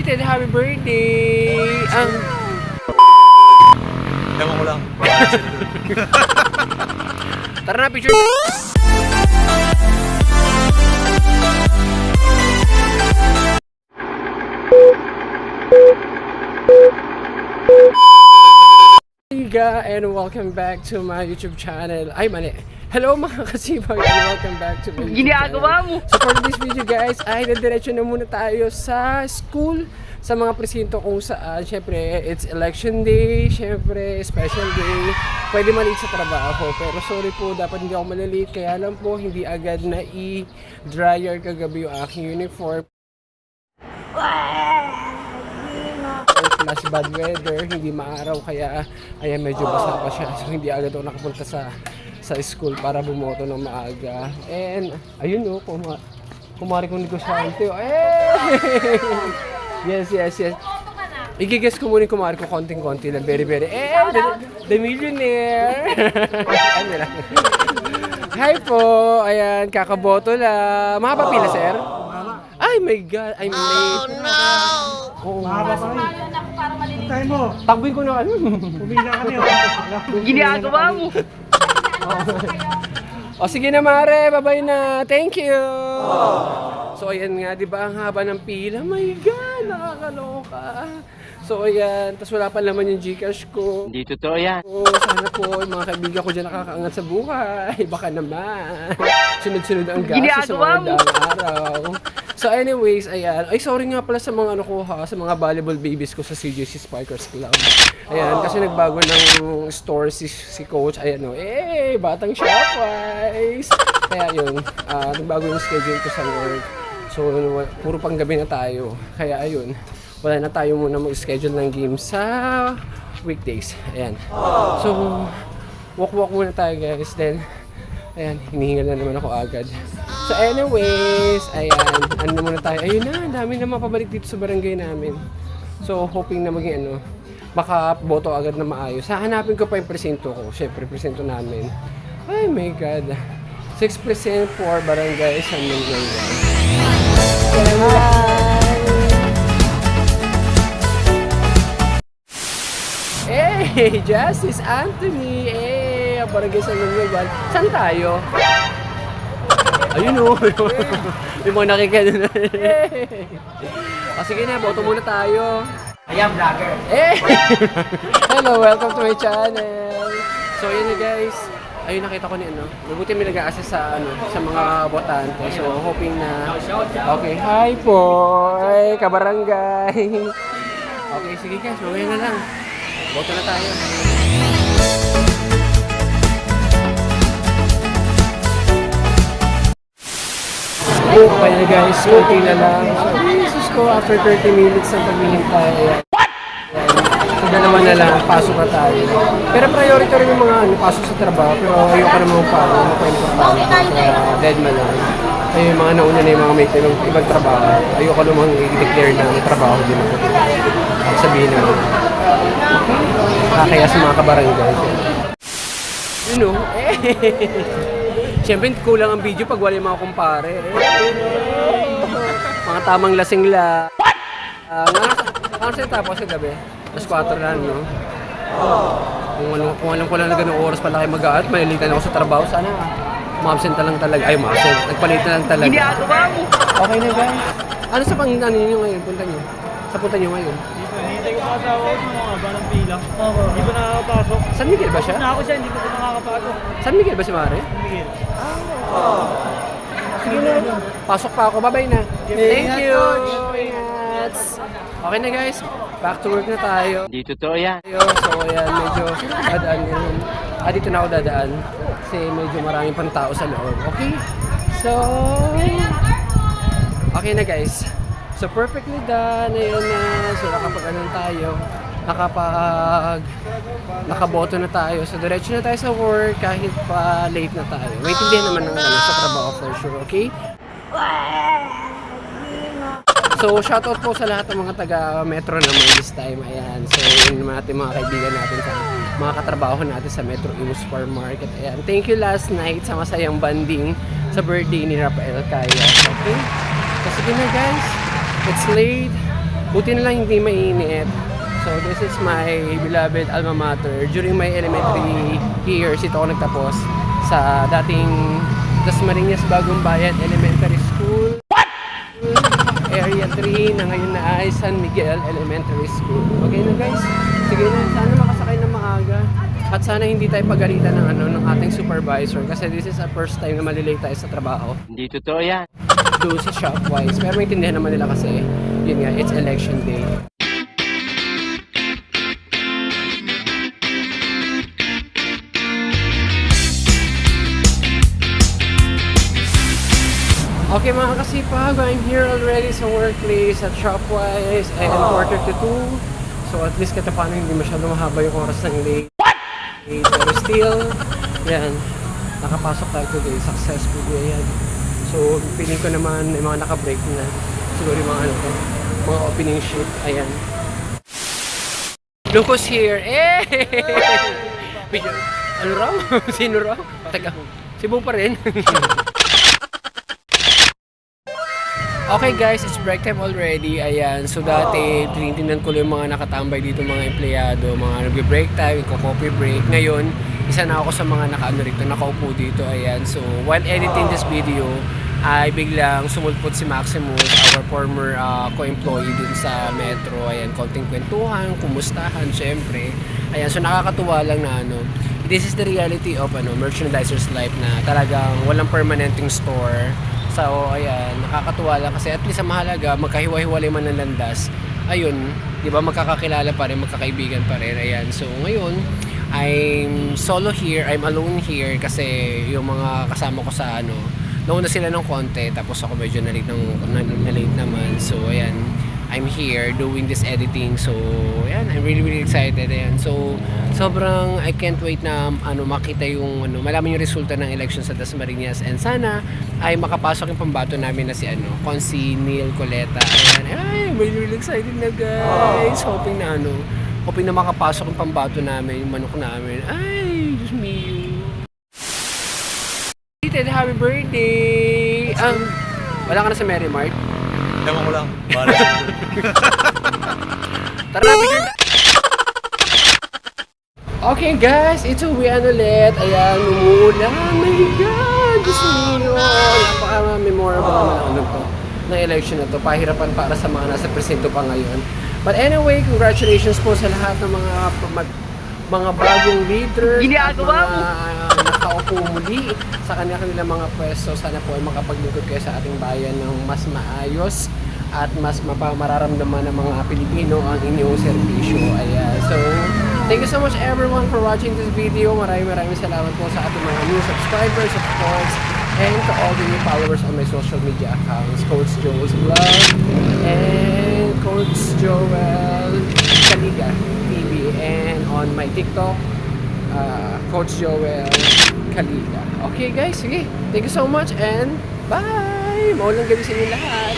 belated happy birthday! Ang... Ewan ko lang. Tara na, picture! And welcome back to my YouTube channel. Ay, mali. Hello mga kasibag and welcome back to my YouTube channel. So for this video guys, ay nadiretso na muna tayo sa school, sa mga presinto kung saan syempre it's election day, syempre special day. Pwede malit sa trabaho pero sorry po, dapat hindi ako malalit. Kaya lang po, hindi agad na i-dryer kagabi yung aking uniform. Plus bad weather, hindi maaraw kaya ayan medyo basa pa siya. So hindi agad ako nakapunta sa school para bumoto ng maaga. And ayun oh, kumari kong negosyante. Yes. Igigess ko muna yung kumari ko konting-konti lang. Very. The millionaire! Ano lang. Hi po! Ayan, kakaboto lang. Mahaba pila, sir? Ay my God! I'm late. Oh no! Oo nga. Tayo mo. Takbuin ko na ano. Pumila kami. Ginagawa mo. O sige na Mare, bye-bye na. Thank you. So ayan nga, 'di ba ang haba ng pila? My God, nakakaloka. So ayan, tas wala pa naman yung GCash ko. Hindi totoo yan. Oh, sana po yung mga kaibigan ko dyan nakakaangat sa buhay. Baka naman. Sunod-sunod ang gastos sa mga daang araw. So anyways, ayan. Ay, sorry nga pala sa mga ano ko ha, sa mga valuable babies ko sa CJC Spikers Club. Ayan, kasi nagbago ng store si coach. Ayan o, batang Shopwise. Kaya yun, nagbago yung schedule ko sa work. So, puro pang gabi na tayo. Kaya ayun, wala na tayo muna mag-schedule ng game sa weekdays. Ayan. So, walk muna tayo guys. Then, ayan, hinihingal na naman ako agad. So anyways, ayan, ano na muna tayo. Ayun na, dami na mapabalik dito sa barangay namin. So, hoping na maging ano, makaboto agad na maayos. Hahanapin ko pa yung presinto ko. Siyempre, presinto namin. Ay my God. 6% for barangay San Miguel. Hey, Justice Anthony! Barangay San Miguel. Saan tayo? Ayun o. Yung mga nakikinig na. Sige na, boto muna tayo. Ayan, vlogger. Hello, welcome to my channel. So yun na guys. Ayun, nakita ko ni ano. Mabuti may nag-a-assist sa mga botante. So hoping na. Okay, hi po. Ay, kabarangay. Okay, sige guys, mamaya na lang. Boto na tayo. Okay na guys, okay na lang. So, Jesus ko, after 30 minutes ng paghihintay. So, dalawa na lang, pasok na tayo. Pero priority rin yung mga pasok sa trabaho. Pero ayoko naman mapa-importante. Kaya dead man lang. Ay, yung mga nauna na yung mga may ibang trabaho. Ayoko naman i-declare na may trabaho din ako. Sabihin naman. Kaya sa mga kabarangay. You know, siyempre, kulang ang video pag wala yung mga kumpare. Mga tamang lasing la. Ano sa'yo tapos sa gabi? Mas 4 na, no? Kung alam ko lang na ganung oras pala kayo mag-aat, malilitan ako sa trabaho. Sana ma-absent na lang talaga. Ay, ma-absent. Nagpalit na lang talaga. Okay na, guys. Ano sa pang-ano nyo ngayon? Punta nyo? Sa punta nyo ngayon? Hinihintay ko mga asawa ko sa mga ba ng pila. Hindi ko nakakapasok. San Miguel ba siya? Na ako siya, hindi ko nakakapasok. San Miguel ba si Mare? Miguel. Sige na. Pasok pa ako. Bye-bye na. Thank you. Ingat. Okay na guys. Back to work na tayo. Hindi totoo yan. So ayan, medyo dadaan yun. Dito na ako dadaan. Kasi medyo maraming pang tao sa loob. Okay? So, okay na guys. So perfectly done. Ayan na. So nakapag-ano tayo. Nakaboto na tayo. So diretso na tayo sa work kahit pa late na tayo. Maintindihan naman ng sa trabaho for sure, okay? So shoutout po sa lahat ng mga taga Metro naman this time. Ayan. So yun naman natin mga kaibigan natin sa mga katrabaho natin sa Metro Imus Farm Market. Ayan. Thank you last night sa masayang banding sa birthday ni Rafael Kaya. Okay? So sige na guys. It's late. Buti na lang hindi mainit. So this is my beloved alma mater. During my elementary years, ito ako nagtapos sa dating Dasmariñas Bagong Bayan Elementary School. Area 3 na ngayon na ay San Miguel Elementary School. Okay na guys, sige na, sana makasakay na maaga. At sana hindi tayo pagalitan ng ating supervisor kasi this is our first time na malilate tayo sa trabaho. Hindi totoo yan. Doon sa Shopwise. Pero maintindihan naman nila kasi, yun nga, it's election day. Okay mga kasipag, I'm here already sa workplace at Shopwise and quarter to 2. So at least kahit paano hindi masyado mahaba yung oras ng late. Pero still, yan, nakapasok tayo today, successfully, yan. So feeling ko naman may mga naka-break na. Siguro yung mga mga opening shift, ayan. Look who's here! Eh! Ano raw? Sino raw? Teka, si Bo pa rin. Okay guys, it's break time already. Ayan, so dati tinitingnan ko yung mga nakatambay dito, mga empleyado, mga nagbe-break time, coffee break. Ngayon, isa na ako sa mga nakaupo dito. Ayan, so while editing this video, ay biglang sumulpot si Maximus, our former co-employee dun sa Metro. Ayan, konting kwentuhan, kumustahan, syempre. Ayan, so nakakatuwa lang na this is the reality of merchandiser's life na talagang walang permanenteng store. So, ayan, nakakatuwa lang kasi at least ang mahalaga, magkahiwa-hiwalay man ng landas, ayun, di ba, magkakakilala pa rin, magkakaibigan pa rin, ayan. So, ngayon, I'm solo here, I'm alone here kasi yung mga kasama ko sa nauna sila ng konti, tapos ako medyo na-late naman. So, ayan, I'm here doing this editing. So, ayan, I'm really excited. Ayan. So, sobrang I can't wait na makita yung malaman yung resulta ng election sa Dasmariñas, and sana ay makapasok yung pambato namin na si Consi Neil Coleta. Ayan. Ay, I'm really excited na guys. Hoping na makapasok yung pambato namin, yung manok namin. Ay, Diyos mio. Happy birthday! Wala ka na sa Mary Mart? Ewan ko lang. Bahala. Tara na, picture na! Okay guys, ito uwian ulit. Ayan, umuulan. My God! Diyos mio! Napaka-memorable naman ng election na to. Pahirapan para sa mga nasa presinto pa ngayon. But anyway, congratulations po sa lahat ng mga bagong leaders at mga nakaupo muli sa kanilang mga pwesto. Sana po ay makapaglingkod kayo sa ating bayan ng mas maayos at mas mararamdaman ng mga Pilipino ang inyong serbisyo. Ayan. So, thank you so much everyone for watching this video. Maraming salamat po sa ating mga new subscribers, of course, and to all the new followers on my social media accounts, Coach Joel's Vlog and Coach Joel Caliga TV, and on my TikTok, Coach Joel Caliga. Okay guys, sige. Thank you so much and bye! Maulang gabi sa inyo lahat.